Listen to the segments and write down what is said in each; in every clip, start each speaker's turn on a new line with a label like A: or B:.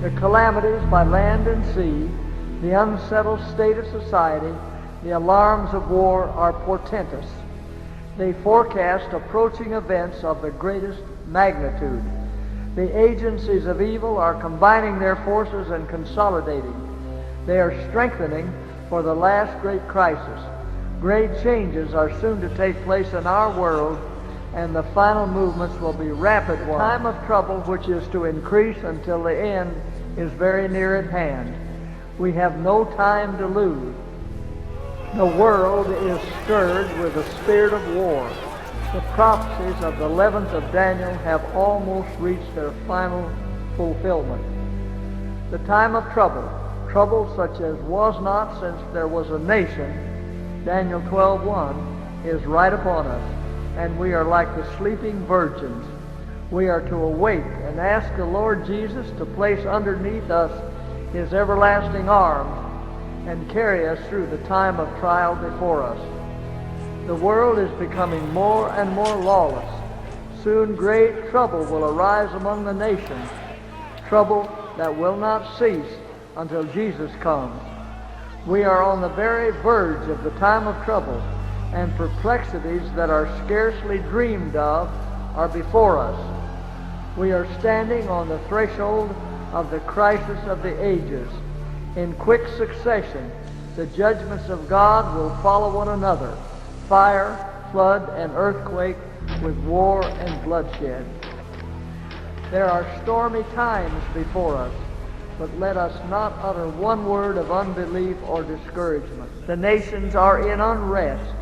A: The calamities by land and sea, the unsettled state of society, the alarms of war are portentous. They forecast approaching events of the greatest magnitude. The agencies of evil are combining their forces and consolidating. They are strengthening for the last great crisis. Great changes are soon to take place in our world, and the final movements will be rapid ones. The time of trouble, which is to increase until the end, is very near at hand. We have no time to lose. The world is stirred with the spirit of war. The prophecies of the 11th of Daniel have almost reached their final fulfillment. The time of trouble, trouble such as was not since there was a nation, Daniel 12:1, is right upon us, and we are like the sleeping virgins. We are to awake and ask the Lord Jesus to place underneath us His everlasting arms and carry us through the time of trial before us. The world is becoming more and more lawless. Soon great trouble will arise among the nations, trouble that will not cease until Jesus comes. We are on the very verge of the time of trouble, and perplexities that are scarcely dreamed of are before us. We are standing on the threshold of the crisis of the ages. In quick succession, the judgments of God will follow one another: fire, flood, and earthquake, with war and bloodshed. There are stormy times before us, but let us not utter one word of unbelief or discouragement. The nations are in unrest.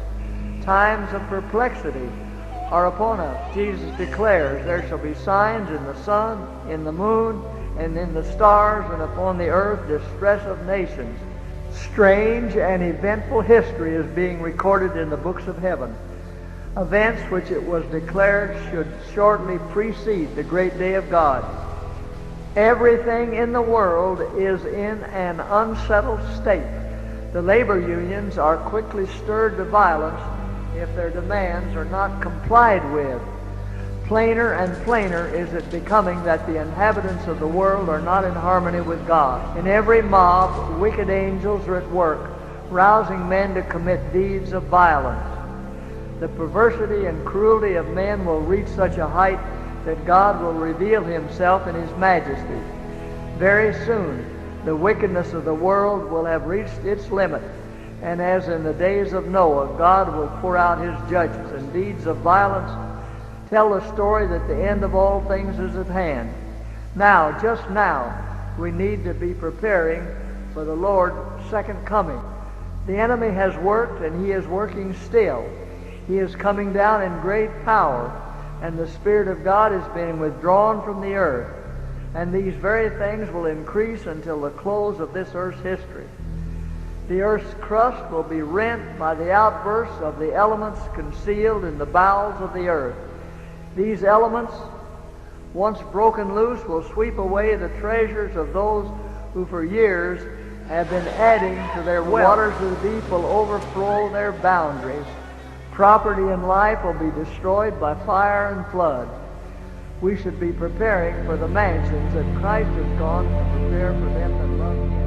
A: Times of perplexity are upon us. Jesus declares there shall be signs in the sun, in the moon, and in the stars, and upon the earth distress of nations. Strange and eventful history is being recorded in the books of heaven. Events which it was declared should shortly precede the great day of God. Everything in the world is in an unsettled state. The labor unions are quickly stirred to violence if their demands are not complied with. Plainer and plainer is it becoming that the inhabitants of the world are not in harmony with God. In every mob, wicked angels are at work, rousing men to commit deeds of violence. The perversity and cruelty of men will reach such a height that God will reveal Himself in His majesty. Very soon, the wickedness of the world will have reached its limit, and as in the days of Noah, God will pour out His judgments and deeds of violence tell the story that the end of all things is at hand. Now, just now, we need to be preparing for the Lord's second coming. The enemy has worked, and he is working still. He is coming down in great power, and the Spirit of God is being withdrawn from the earth. And these very things will increase until the close of this earth's history. The earth's crust will be rent by the outbursts of the elements concealed in the bowels of the earth. These elements, once broken loose, will sweep away the treasures of those who for years have been adding to their wealth. The waters of the deep will overflow their boundaries. Property and life will be destroyed by fire and flood. We should be preparing for the mansions that Christ has gone to prepare for them that love Him.